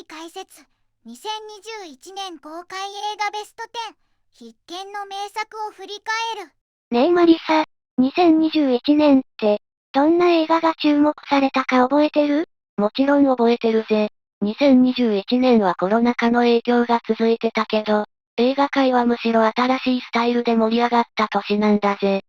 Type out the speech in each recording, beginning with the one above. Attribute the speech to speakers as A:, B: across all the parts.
A: 解説。2021年公開映画ベスト10、必見の名作を振り返る。
B: ねえマリサ、2021年って、どんな映画が注目されたか覚えてる？
C: もちろん覚えてるぜ。2021年はコロナ禍の影響が続いてたけど、映画界はむしろ新しいスタイルで盛り上がった年なんだぜ。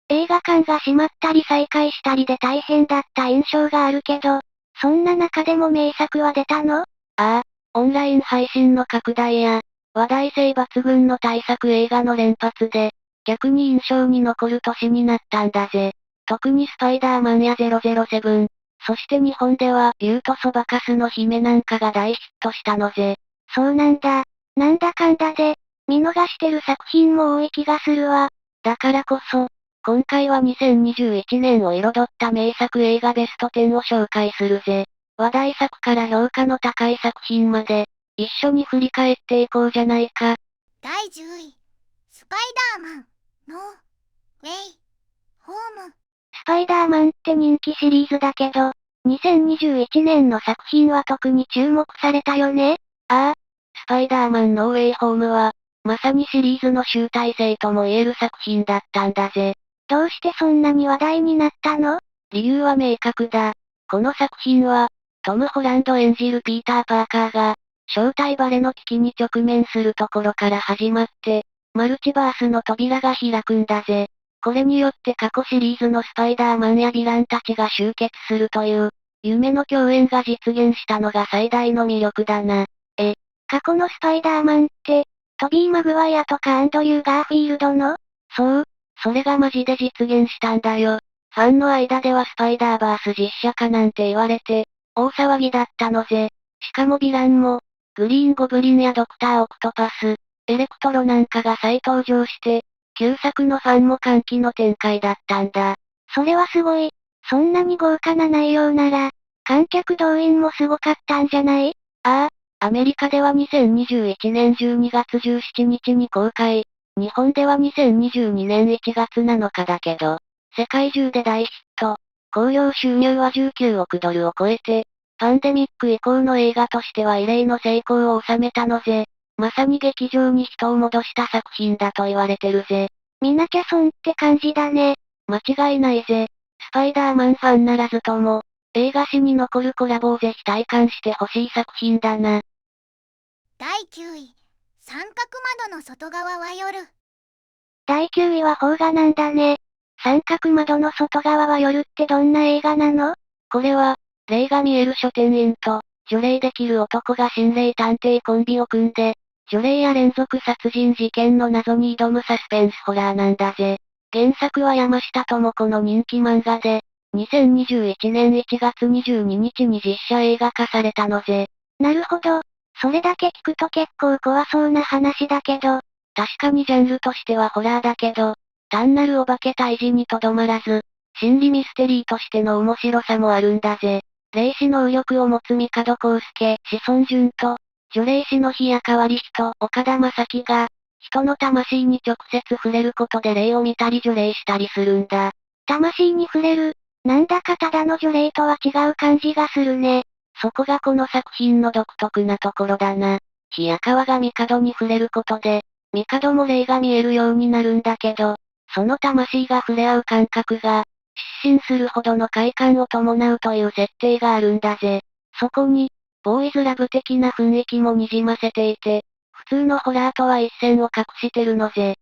B: 映画館が閉まったり再開したりで大変だった印象があるけど、そんな中でも名作は出たの？
C: ああ、オンライン配信の拡大や、話題性抜群の大作映画の連発で、逆に印象に残る年になったんだぜ。特にスパイダーマンや007、そして日本では、竜とそばかすの姫なんかが大ヒットしたのぜ。
B: そうなんだ。なんだかんだで、見逃してる作品も多い気がするわ。
C: だからこそ、今回は2021年を彩った名作映画ベスト10を紹介するぜ。話題作から評価の高い作品まで、一緒に振り返っていこうじゃないか。
A: 第10位、スパイダーマン、ノー、ウェイ、ホーム。
B: スパイダーマンって人気シリーズだけど、2021年の作品は特に注目されたよね？
C: ああ、スパイダーマンノーウェイホームは、まさにシリーズの集大成とも言える作品だったんだぜ。
B: どうしてそんなに話題になったの？
C: 理由は明確だ。この作品は、トム・ホランド演じるピーター・パーカーが、正体バレの危機に直面するところから始まって、マルチバースの扉が開くんだぜ。これによって過去シリーズのスパイダーマンやヴィランたちが集結するという、夢の共演が実現したのが最大の魅力だな。
B: 過去のスパイダーマンって、トビー・マグワイアとかアンドリュー・ガーフィールドの？
C: そう、それがマジで実現したんだよ。ファンの間ではスパイダーバース実写化なんて言われて、大騒ぎだったのぜ。しかもヴィランも、グリーンゴブリンやドクターオクトパス、エレクトロなんかが再登場して、旧作のファンも歓喜の展開だったんだ。
B: それはすごい。そんなに豪華な内容なら、観客動員もすごかったんじゃない？
C: ああ、アメリカでは2021年12月17日に公開。日本では2022年1月7日だけど、世界中で大ヒット。興行収入は19億ドルを超えて、パンデミック以降の映画としては異例の成功を収めたのぜ。まさに劇場に人を戻した作品だと言われてるぜ。
B: 見なきゃ損って感じだね。
C: 間違いないぜ。スパイダーマンファンならずとも、映画史に残るコラボをぜひ体感してほしい作品だな。
A: 第9位、三角窓の外側は夜。
B: 第9位は邦画なんだね。三角窓の外側は夜ってどんな映画なの？
C: これは、霊が見える書店員と、除霊できる男が心霊探偵コンビを組んで、除霊や連続殺人事件の謎に挑むサスペンスホラーなんだぜ。原作は山下智子の人気漫画で、2021年1月22日に実写映画化されたのぜ。
B: なるほど。それだけ聞くと結構怖そうな話だけど、
C: 確かにジャンルとしてはホラーだけど、単なるお化け退治にとどまらず、心理ミステリーとしての面白さもあるんだぜ。霊視能力を持つ帝康介、志尊淳と、除霊師の日や川り氏と岡田将生が、人の魂に直接触れることで霊を見たり除霊したりするんだ。
B: 魂に触れる。なんだかただの除霊とは違う感じがするね。
C: そこがこの作品の独特なところだな。日や川が帝に触れることで、帝も霊が見えるようになるんだけど、その魂が触れ合う感覚が、失神するほどの快感を伴うという設定があるんだぜ。そこに、ボーイズラブ的な雰囲気も滲ませていて、普通のホラーとは一線を画してるのぜ。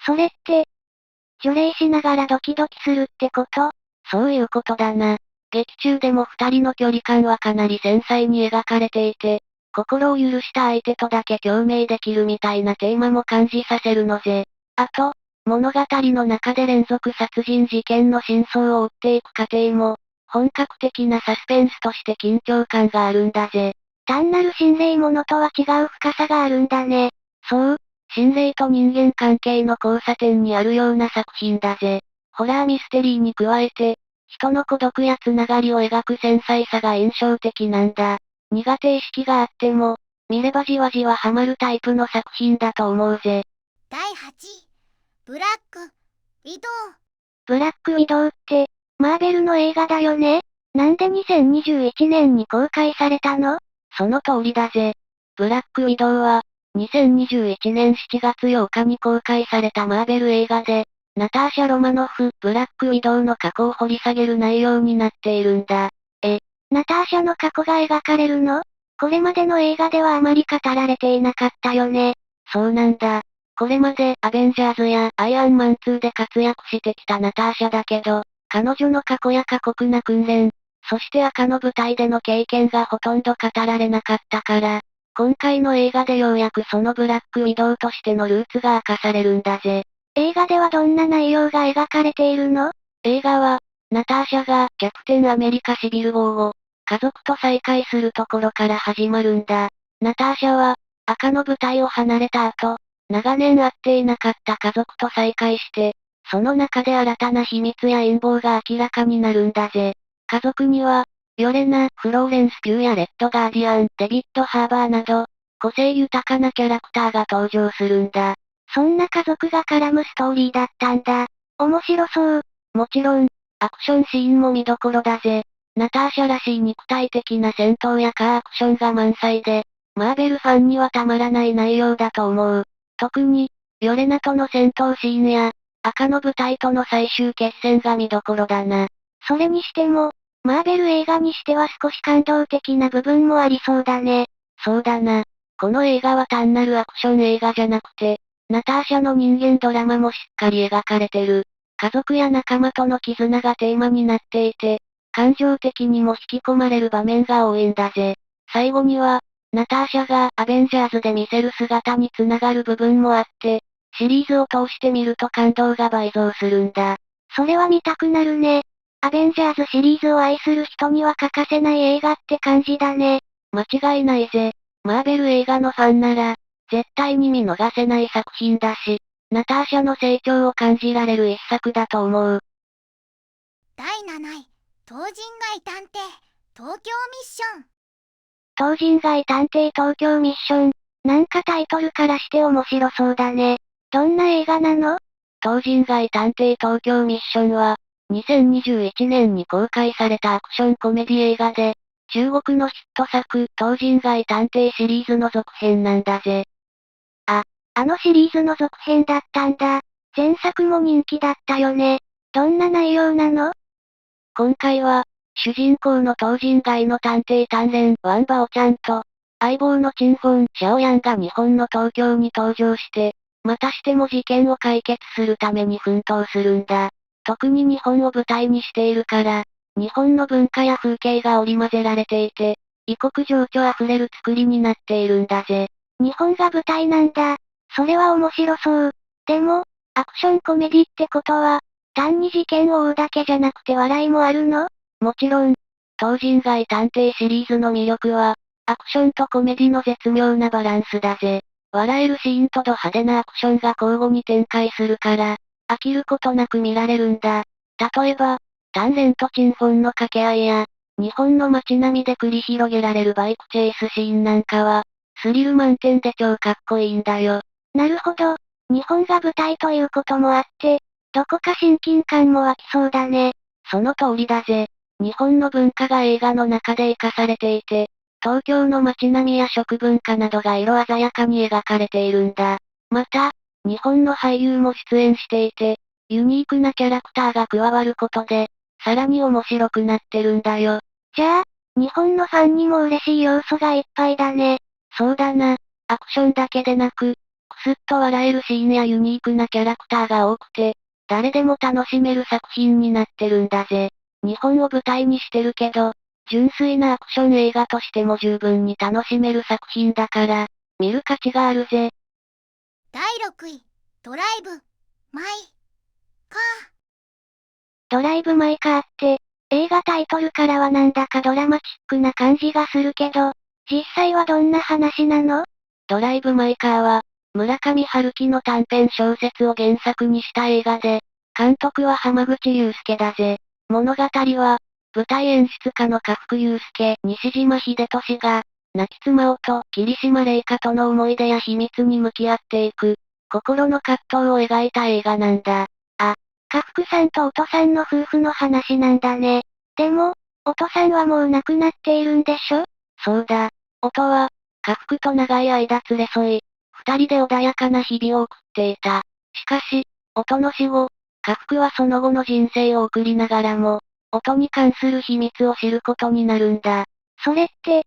B: それって、除霊しながらドキドキするってこと？
C: そういうことだな。劇中でも二人の距離感はかなり繊細に描かれていて、心を許した相手とだけ共鳴できるみたいなテーマも感じさせるのぜ。あと、物語の中で連続殺人事件の真相を追っていく過程も、本格的なサスペンスとして緊張感があるんだぜ。
B: 単なる心霊ものとは違う深さがあるんだね。
C: そう、心霊と人間関係の交差点にあるような作品だぜ。ホラーミステリーに加えて、人の孤独やつながりを描く繊細さが印象的なんだ。苦手意識があっても、見ればじわじわハマるタイプの作品だと思うぜ。
A: 第8位、ブラック、ウィドウ。
B: ブラックウィドウって、マーベルの映画だよね。なんで2021年に公開されたの？
C: その通りだぜ。ブラックウィドウは、2021年7月8日に公開されたマーベル映画で、ナターシャ・ロマノフ、ブラックウィドウの過去を掘り下げる内容になっているんだ。
B: ナターシャの過去が描かれるの？これまでの映画ではあまり語られていなかったよね。
C: そうなんだ。これまでアベンジャーズやアイアンマン2で活躍してきたナターシャだけど、彼女の過去や過酷な訓練、そして赤の舞台での経験がほとんど語られなかったから、今回の映画でようやくそのブラックウィドウとしてのルーツが明かされるんだぜ。
B: 映画ではどんな内容が描かれているの？
C: 映画は、ナターシャがキャプテンアメリカシビル号を家族と再会するところから始まるんだ。ナターシャは、赤の舞台を離れた後、長年会っていなかった家族と再会して、その中で新たな秘密や陰謀が明らかになるんだぜ。家族には、ヨレナ、フローレンス・ピューやレッド・ガーディアン、デビッド・ハーバーなど、個性豊かなキャラクターが登場するんだ。
B: そんな家族が絡むストーリーだったんだ。面白そう。
C: もちろん、アクションシーンも見どころだぜ。ナターシャらしい肉体的な戦闘やカーアクションが満載で、マーベルファンにはたまらない内容だと思う。特に、ヨレナとの戦闘シーンや、赤の舞台との最終決戦が見どころだな。
B: それにしても、マーベル映画にしては少し感動的な部分もありそうだね。
C: そうだな。この映画は単なるアクション映画じゃなくて、ナターシャの人間ドラマもしっかり描かれてる。家族や仲間との絆がテーマになっていて、感情的にも引き込まれる場面が多いんだぜ。最後には、ナターシャがアベンジャーズで見せる姿につながる部分もあって、シリーズを通して見ると感動が倍増するんだ。
B: それは見たくなるね。アベンジャーズシリーズを愛する人には欠かせない映画って感じだね。
C: 間違いないぜ。マーベル映画のファンなら、絶対に見逃せない作品だし、ナターシャの成長を感じられる一作だと思う。
A: 第7位、東人街探偵、東京ミッション。
B: 東人街探偵東京ミッション。なんかタイトルからして面白そうだね。どんな映画なの？
C: 東人街探偵東京ミッションは、2021年に公開されたアクションコメディ映画で、中国のヒット作、東人街探偵シリーズの続編なんだぜ。
B: あのシリーズの続編だったんだ。前作も人気だったよね。どんな内容なの？
C: 今回は、主人公の東人街の探偵単連ワンバオちゃんと、相棒のチンフォン・シャオヤンが日本の東京に登場して、またしても事件を解決するために奮闘するんだ。特に日本を舞台にしているから、日本の文化や風景が織り交ぜられていて、異国情緒あふれる作りになっているんだぜ。
B: 日本が舞台なんだ。それは面白そう。でも、アクションコメディってことは、単に事件を追うだけじゃなくて笑いもあるの？
C: もちろん、東人街探偵シリーズの魅力は、アクションとコメディの絶妙なバランスだぜ。笑えるシーンとド派手なアクションが交互に展開するから、飽きることなく見られるんだ。例えば、単連とチンフォンの掛け合いや、日本の街並みで繰り広げられるバイクチェイスシーンなんかは、スリル満点で超かっこいいんだよ。
B: なるほど。日本が舞台ということもあって、どこか親近感も湧きそうだね。
C: その通りだぜ。日本の文化が映画の中で活かされていて、東京の街並みや食文化などが色鮮やかに描かれているんだ。また、日本の俳優も出演していて、ユニークなキャラクターが加わることで、さらに面白くなってるんだよ。
B: じゃあ、日本のファンにも嬉しい要素がいっぱいだね。
C: そうだな。アクションだけでなく、くすっと笑えるシーンやユニークなキャラクターが多くて、誰でも楽しめる作品になってるんだぜ。日本を舞台にしてるけど、純粋なアクション映画としても十分に楽しめる作品だから、見る価値があるぜ。
A: 第6位、ドライブ、マイ、カー。
B: ドライブ・マイ・カーって、映画タイトルからはなんだかドラマチックな感じがするけど、実際はどんな話なの？
C: ドライブ・マイ・カーは、村上春樹の短編小説を原作にした映画で、監督は浜口祐介だぜ。物語は、舞台演出家の家福祐介、西島秀俊が、亡き妻をと桐島玲香との思い出や秘密に向き合っていく、心の葛藤を描いた映画なんだ。
B: 家福さんと音さんの夫婦の話なんだね。でも、音さんはもう亡くなっているんでしょ？
C: そうだ。音は、家福と長い間連れ添い、二人で穏やかな日々を送っていた。しかし、音の死後、家福はその後の人生を送りながらも、音に関する秘密を知ることになるんだ。
B: それって、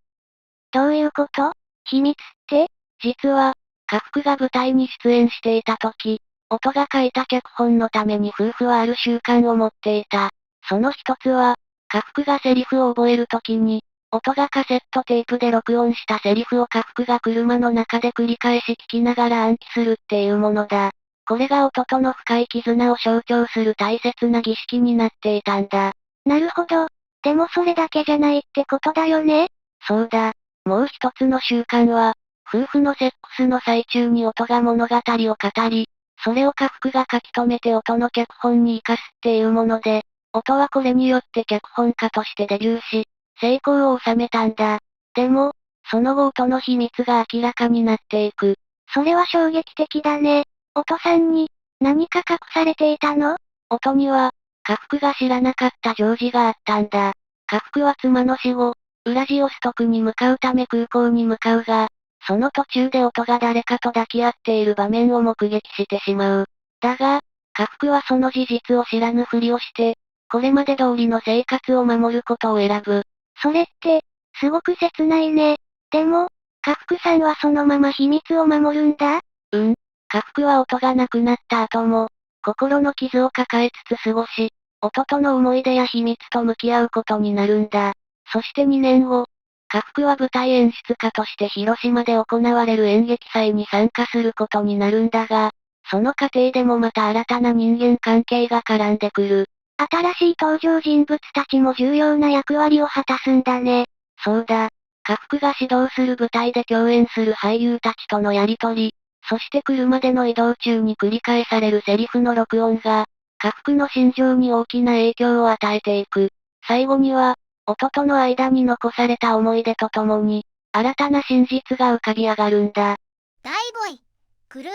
B: どういうこと？秘密って？
C: 実は、家福が舞台に出演していた時、音が書いた脚本のために夫婦はある習慣を持っていた。その一つは、家福がセリフを覚える時に、音がカセットテープで録音したセリフを家福が車の中で繰り返し聞きながら暗記するっていうものだ。これが音との深い絆を象徴する大切な儀式になっていたんだ。
B: なるほど。でもそれだけじゃないってことだよね？
C: そうだ。もう一つの習慣は、夫婦のセックスの最中に音が物語を語り、それを家福が書き留めて音の脚本に活かすっていうもので、音はこれによって脚本家としてデビューし、成功を収めたんだ。でも、その後音の秘密が明らかになっていく。
B: それは衝撃的だね。音さんに、何か隠されていたの？
C: 音には、家福が知らなかった行事があったんだ。家福は妻の死後、ウラジオストクに向かうため空港に向かうが、その途中で音が誰かと抱き合っている場面を目撃してしまう。だが、家福はその事実を知らぬふりをして、これまで通りの生活を守ることを選ぶ。
B: それって、すごく切ないね。でも、家福さんはそのまま秘密を守るんだ？
C: 家福は音が亡くなった後も、心の傷を抱えつつ過ごし、音との思い出や秘密と向き合うことになるんだ。そして2年後、家福は舞台演出家として広島で行われる演劇祭に参加することになるんだが、その過程でもまた新たな人間関係が絡んでくる。
B: 新しい登場人物たちも重要な役割を果たすんだね。
C: そうだ。家福が指導する舞台で共演する俳優たちとのやりとり、そして車での移動中に繰り返されるセリフの録音が、家福の心情に大きな影響を与えていく。最後には、音との間に残された思い出とともに、新たな真実が浮かび上がるんだ。
A: 第5位、クルエラ。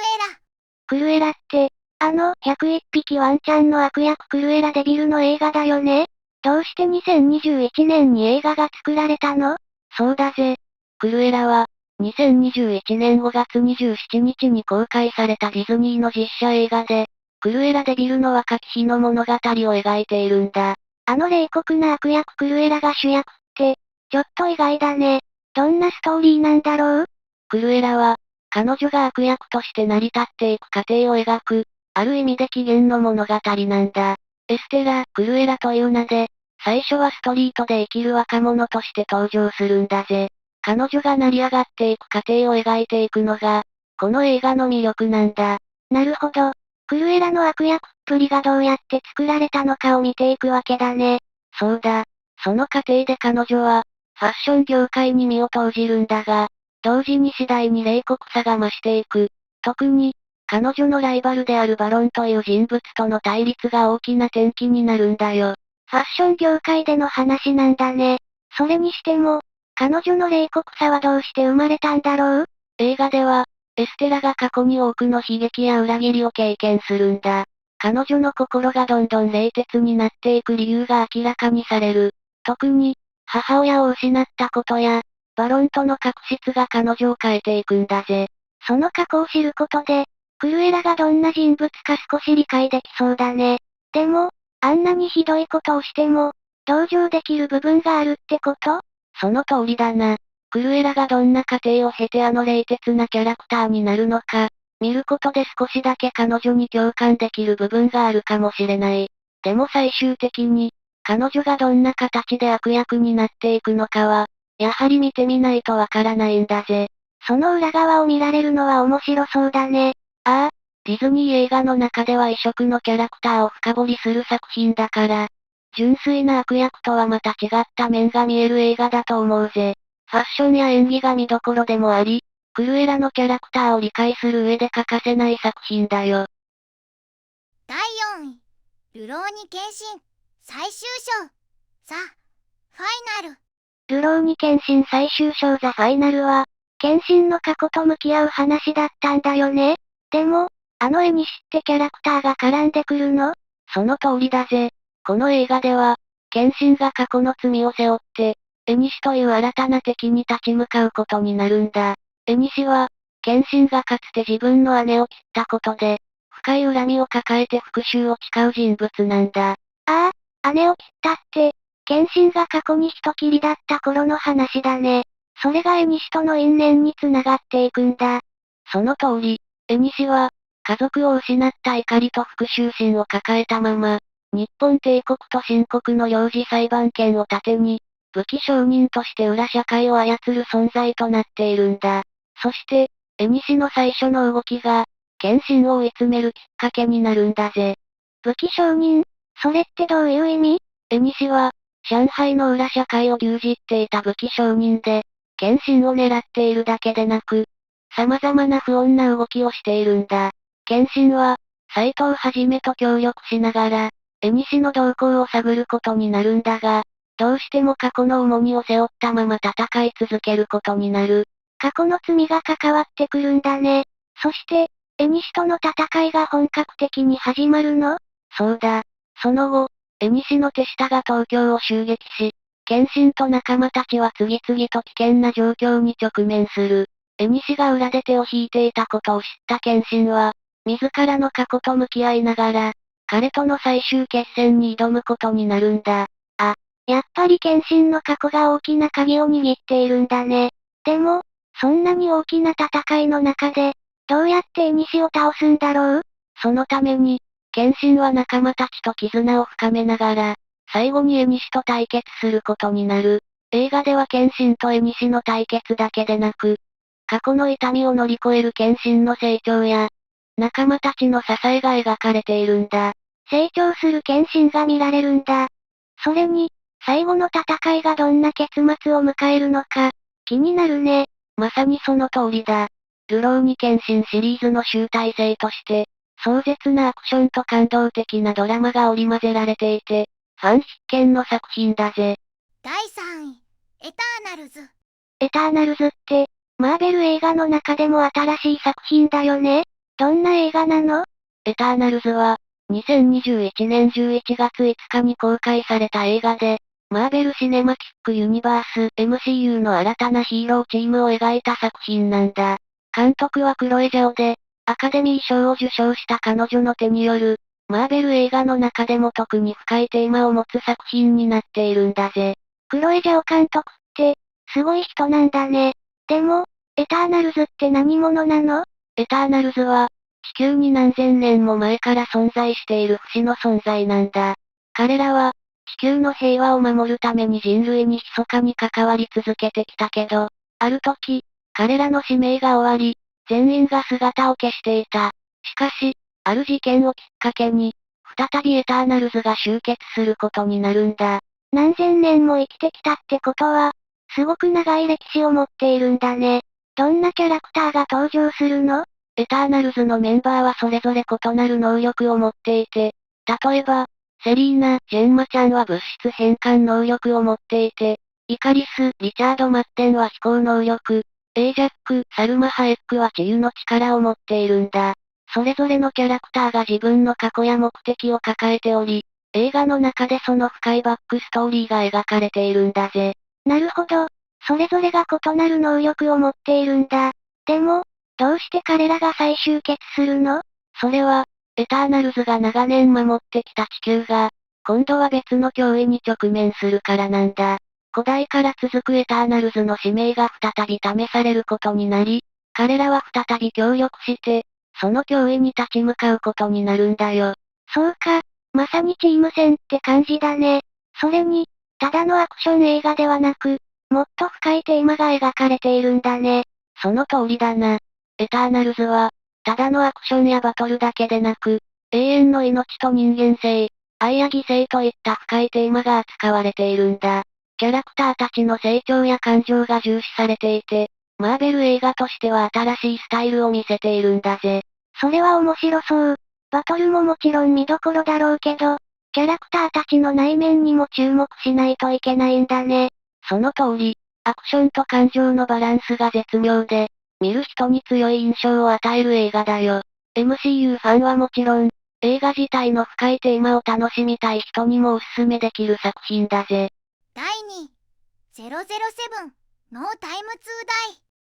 B: クルエラって、101匹ワンちゃんの悪役クルエラデビルの映画だよね？どうして2021年に映画が作られたの？
C: そうだぜ。クルエラは、2021年5月27日に公開されたディズニーの実写映画で、クルエラデビルの若き日の物語を描いているんだ。
B: 冷酷な悪役クルエラが主役って、ちょっと意外だね。どんなストーリーなんだろう？
C: クルエラは、彼女が悪役として成り立っていく過程を描く、ある意味で起源の物語なんだ。エステラ・クルエラという名で、最初はストリートで生きる若者として登場するんだぜ。彼女が成り上がっていく過程を描いていくのが、この映画の魅力なんだ。
B: なるほど。クルエラの悪役っぷりがどうやって作られたのかを見ていくわけだね。
C: そうだ。その過程で彼女は、ファッション業界に身を投じるんだが、同時に次第に冷酷さが増していく。特に、彼女のライバルであるバロンという人物との対立が大きな転機になるんだよ。
B: ファッション業界での話なんだね。それにしても、彼女の冷酷さはどうして生まれたんだろう？
C: 映画では、エステラが過去に多くの悲劇や裏切りを経験するんだ。彼女の心がどんどん冷徹になっていく理由が明らかにされる。特に、母親を失ったことや、バロンとの確執が彼女を変えていくんだぜ。
B: その過去を知ることで、クルエラがどんな人物か少し理解できそうだね。でも、あんなにひどいことをしても、同情できる部分があるってこと？
C: その通りだな。クルエラがどんな過程を経て冷徹なキャラクターになるのか、見ることで少しだけ彼女に共感できる部分があるかもしれない。でも最終的に、彼女がどんな形で悪役になっていくのかは、やはり見てみないとわからないんだぜ。
B: その裏側を見られるのは面白そうだね。
C: ああ、ディズニー映画の中では異色のキャラクターを深掘りする作品だから、純粋な悪役とはまた違った面が見える映画だと思うぜ。ファッションや演技が見どころでもあり、クルエラのキャラクターを理解する上で欠かせない作品だよ。
A: 第4位、流浪に剣心最終章ザ・ファイナル。
B: 流浪に剣心最終章ザ・ファイナルは、剣心の過去と向き合う話だったんだよね。でも、絵に知ってキャラクターが絡んでくるの？
C: その通りだぜ。この映画では、剣心が過去の罪を背負って、縁という新たな敵に立ち向かうことになるんだ。縁は、謙信がかつて自分の姉を切ったことで、深い恨みを抱えて復讐を誓う人物なんだ。
B: ああ、姉を切ったって、謙信が過去に人斬りだった頃の話だね。それが縁との因縁に繋がっていくんだ。
C: その通り、縁は、家族を失った怒りと復讐心を抱えたまま、日本帝国と秦国の領事裁判権を盾に、武器商人として裏社会を操る存在となっているんだ。そして、縁の最初の動きが、謙信を追い詰めるきっかけになるんだぜ。
B: 武器商人？それってどういう意味？
C: 縁は、上海の裏社会を牛耳っていた武器商人で、謙信を狙っているだけでなく、様々な不穏な動きをしているんだ。謙信は、斎藤はじめと協力しながら、縁の動向を探ることになるんだが、どうしても過去の重荷を背負ったまま戦い続けることになる。
B: 過去の罪が関わってくるんだね。そして、縁との戦いが本格的に始まるの？
C: そうだ。その後、縁の手下が東京を襲撃し、謙信と仲間たちは次々と危険な状況に直面する。縁が裏で手を引いていたことを知った謙信は、自らの過去と向き合いながら、彼との最終決戦に挑むことになるんだ。
B: やっぱり謙信の過去が大きな鍵を握っているんだね。でも、そんなに大きな戦いの中で、どうやって縁を倒すんだろう？
C: そのために、謙信は仲間たちと絆を深めながら、最後に縁と対決することになる。映画では謙信と縁の対決だけでなく、過去の痛みを乗り越える謙信の成長や、仲間たちの支えが描かれているんだ。
B: 成長する謙信が見られるんだ。それに、最後の戦いがどんな結末を迎えるのか、気になるね。
C: まさにその通りだ。流浪に謙信シリーズの集大成として、壮絶なアクションと感動的なドラマが織り交ぜられていて、ファン必見の作品だぜ。
A: 第3位、エターナルズ。
B: エターナルズって、マーベル映画の中でも新しい作品だよね。どんな映画なの？
C: エターナルズは、2021年11月5日に公開された映画で、マーベル・シネマティック・ユニバース MCU の新たなヒーローチームを描いた作品なんだ。監督はクロエ・ジャオで、アカデミー賞を受賞した彼女の手による、マーベル映画の中でも特に深いテーマを持つ作品になっているんだぜ。
B: クロエ・ジャオ監督って、すごい人なんだね。でも、エターナルズって何者なの？
C: エターナルズは、地球に何千年も前から存在している不死の存在なんだ。彼らは、地球の平和を守るために人類に密かに関わり続けてきたけど、ある時、彼らの使命が終わり、全員が姿を消していた。しかし、ある事件をきっかけに、再びエターナルズが集結することになるんだ。
B: 何千年も生きてきたってことは、すごく長い歴史を持っているんだね。どんなキャラクターが登場するの？
C: エターナルズのメンバーはそれぞれ異なる能力を持っていて、例えば、セリーナ・ジェンマちゃんは物質変換能力を持っていて、イカリス・リチャード・マッテンは飛行能力、エイジャック・サルマ・ハエックは治癒の力を持っているんだ。それぞれのキャラクターが自分の過去や目的を抱えており、映画の中でその深いバックストーリーが描かれているんだぜ。
B: なるほど。それぞれが異なる能力を持っているんだ。でも、どうして彼らが再集結するの？
C: それは、エターナルズが長年守ってきた地球が、今度は別の脅威に直面するからなんだ。古代から続くエターナルズの使命が再び試されることになり、彼らは再び協力して、その脅威に立ち向かうことになるんだよ。
B: そうか、まさにチーム戦って感じだね。それに、ただのアクション映画ではなく、もっと深いテーマが描かれているんだね。
C: その通りだな。エターナルズは、ただのアクションやバトルだけでなく、永遠の命と人間性、愛や犠牲といった深いテーマが扱われているんだ。キャラクターたちの成長や感情が重視されていて、マーベル映画としては新しいスタイルを見せているんだぜ。
B: それは面白そう。バトルももちろん見どころだろうけど、キャラクターたちの内面にも注目しないといけないんだね。
C: その通り、アクションと感情のバランスが絶妙で、見る人に強い印象を与える映画だよ。MCU ファンはもちろん、映画自体の深いテーマを楽しみたい人にもおすすめできる作品だぜ。
A: 第2位、007ノータイム2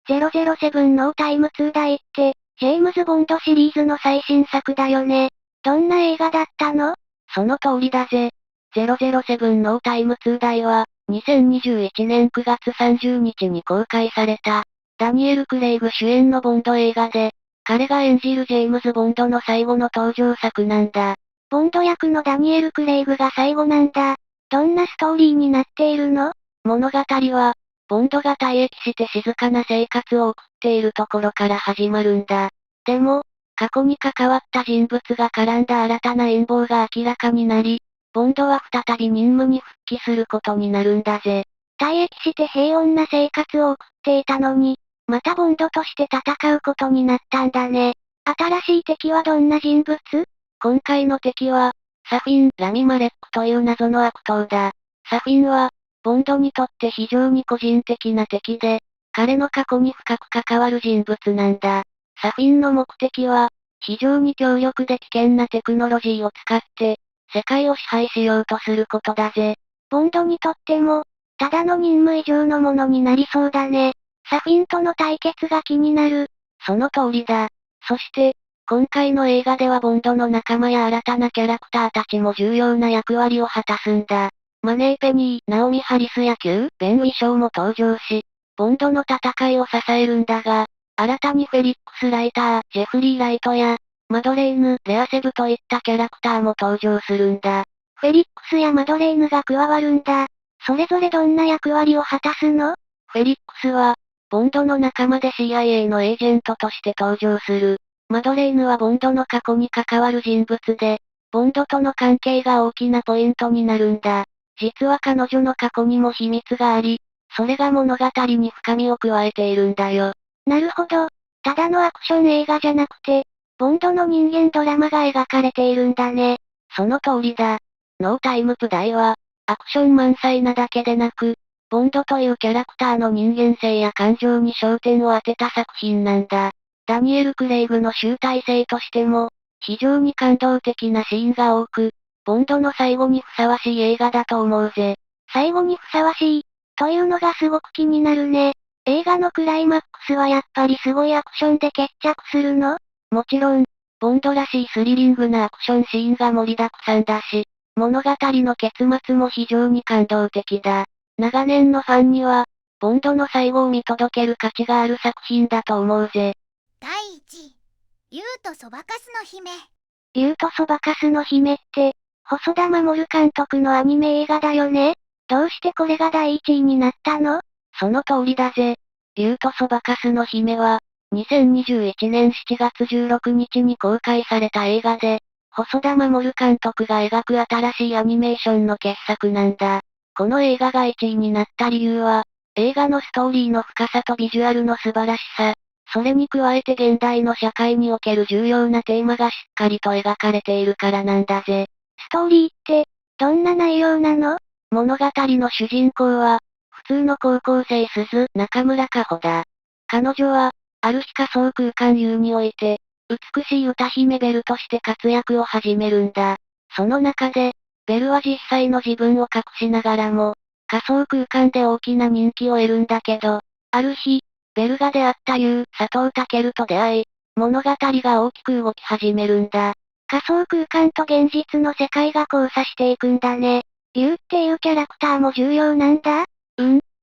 A: ダイ。
B: 007ノータイム2ダイって、ジェームズ・ボンドシリーズの最新作だよね。どんな映画だったの？
C: その通りだぜ。007ノータイム2ダイは、2021年9月30日に公開された、ダニエル・クレイグ主演のボンド映画で、彼が演じるジェームズ・ボンドの最後の登場作なんだ。
B: ボンド役のダニエル・クレイグが最後なんだ。どんなストーリーになっているの？
C: 物語は、ボンドが退役して静かな生活を送っているところから始まるんだ。でも、過去に関わった人物が絡んだ新たな陰謀が明らかになり、ボンドは再び任務に復帰することになるんだぜ。
B: 退役して平穏な生活を送っていたのに、またボンドとして戦うことになったんだね。新しい敵はどんな人物？
C: 今回の敵は、サフィン・ラミ・マレックという謎の悪党だ。サフィンは、ボンドにとって非常に個人的な敵で、彼の過去に深く関わる人物なんだ。サフィンの目的は、非常に強力で危険なテクノロジーを使って、世界を支配しようとすることだぜ。
B: ボンドにとっても、ただの任務以上のものになりそうだね。サフィンとの対決が気になる。
C: その通りだ。そして、今回の映画ではボンドの仲間や新たなキャラクターたちも重要な役割を果たすんだ。マネーペニー、ナオミ・ハリスやベン・ウィショーも登場し、ボンドの戦いを支えるんだが、新たにフェリックス・ライター、ジェフリー・ライトや、マドレーヌ・レアセブといったキャラクターも登場するんだ。
B: フェリックスやマドレーヌが加わるんだ。それぞれどんな役割を果たすの？
C: フェリックスは、ボンドの仲間で CIA のエージェントとして登場する。マドレーヌはボンドの過去に関わる人物で、ボンドとの関係が大きなポイントになるんだ。実は彼女の過去にも秘密があり、それが物語に深みを加えているんだよ。
B: なるほど。ただのアクション映画じゃなくて、ボンドの人間ドラマが描かれているんだね。
C: その通りだ。ノータイムプダイは、アクション満載なだけでなく、ボンドというキャラクターの人間性や感情に焦点を当てた作品なんだ。ダニエル・クレイグの集大成としても、非常に感動的なシーンが多く、ボンドの最後にふさわしい映画だと思うぜ。
B: 最後にふさわしい、というのがすごく気になるね。映画のクライマックスはやっぱりすごいアクションで決着するの？
C: もちろん、ボンドらしいスリリングなアクションシーンが盛りだくさんだし、物語の結末も非常に感動的だ。長年のファンには、ボンドの最後を見届ける価値がある作品だと思うぜ。
A: 第1位、竜とそばかすの姫。
B: 竜とそばかすの姫って、細田守監督のアニメ映画だよね？どうしてこれが第1位になったの？
C: その通りだぜ。竜とそばかすの姫は、2021年7月16日に公開された映画で、細田守監督が描く新しいアニメーションの傑作なんだ。この映画が1位になった理由は、映画のストーリーの深さとビジュアルの素晴らしさ、それに加えて現代の社会における重要なテーマがしっかりと描かれているからなんだぜ。
B: ストーリーって、どんな内容なの？
C: 物語の主人公は、普通の高校生中村佳穂だ。彼女は、ある日仮想空間 U において、美しい歌姫ベルとして活躍を始めるんだ。その中で、ベルは実際の自分を隠しながらも、仮想空間で大きな人気を得るんだけど、ある日、ベルが出会った佐藤健と出会い、物語が大きく動き始めるんだ。
B: 仮想空間と現実の世界が交差していくんだね。竜っていうキャラクターも重要なんだ？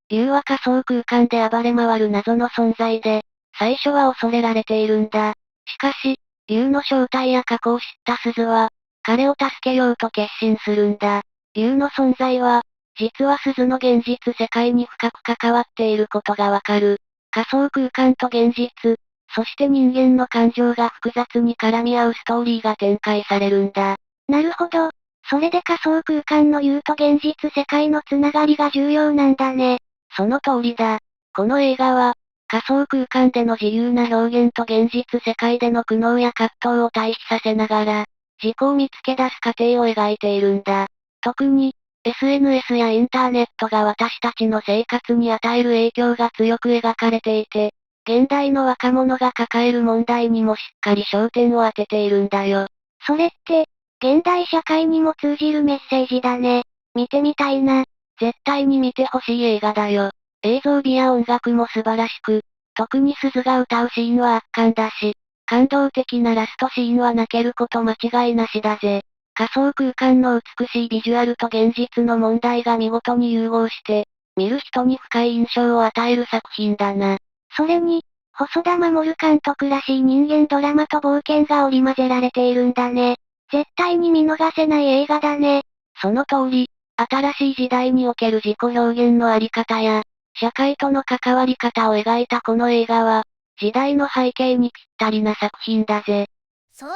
C: 竜は仮想空間で暴れ回る謎の存在で、最初は恐れられているんだ。しかし、竜の正体や過去を知った鈴は、彼を助けようと決心するんだ。竜の存在は、実は鈴の現実世界に深く関わっていることがわかる。仮想空間と現実、そして人間の感情が複雑に絡み合うストーリーが展開されるんだ。
B: なるほど。それで仮想空間の竜と現実世界のつながりが重要なんだね。
C: その通りだ。この映画は、仮想空間での自由な表現と現実世界での苦悩や葛藤を対比させながら、自己を見つけ出す過程を描いているんだ。特に、SNS やインターネットが私たちの生活に与える影響が強く描かれていて、現代の若者が抱える問題にもしっかり焦点を当てているんだよ。
B: それって、現代社会にも通じるメッセージだね。見てみたいな。
C: 絶対に見てほしい映画だよ。映像美や音楽も素晴らしく、特に鈴が歌うシーンは圧巻だし、感動的なラストシーンは泣けること間違いなしだぜ。仮想空間の美しいビジュアルと現実の問題が見事に融合して、見る人に深い印象を与える作品だな。
B: それに、細田守監督らしい人間ドラマと冒険が織り交ぜられているんだね。絶対に見逃せない映画だね。
C: その通り、新しい時代における自己表現のあり方や、社会との関わり方を描いたこの映画は、時代の背景にぴったりな作品だぜ。
A: 総評、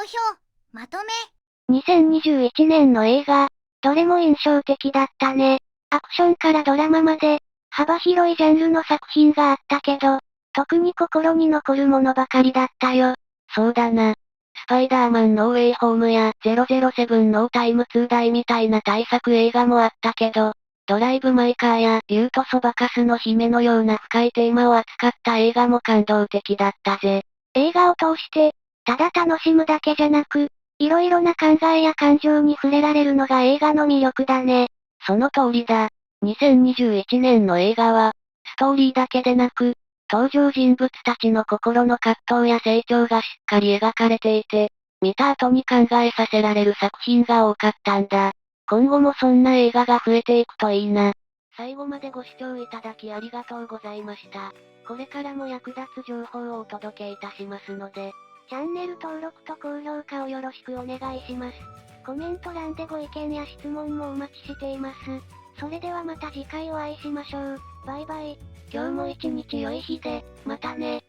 A: まとめ。
B: 2021年の映画、どれも印象的だったね。アクションからドラマまで、幅広いジャンルの作品があったけど、特に心に残るものばかりだったよ。
C: そうだな。スパイダーマンノーウェイホームや007ノータイム2大みたいな大作映画もあったけど、ドライブ・マイ・カーや竜とそばかすの姫のような深いテーマを扱った映画も感動的だったぜ。
B: 映画を通して、ただ楽しむだけじゃなく、いろいろな考えや感情に触れられるのが映画の魅力だね。
C: その通りだ。2021年の映画は、ストーリーだけでなく、登場人物たちの心の葛藤や成長がしっかり描かれていて、見た後に考えさせられる作品が多かったんだ。今後もそんな映画が増えていくといいな。最後までご視聴いただきありがとうございました。これからも役立つ情報をお届けいたしますので、
B: チャンネル登録と高評価をよろしくお願いします。コメント欄でご意見や質問もお待ちしています。それではまた次回お会いしましょう。バイバイ。
C: 今日も一日良い日で、またね。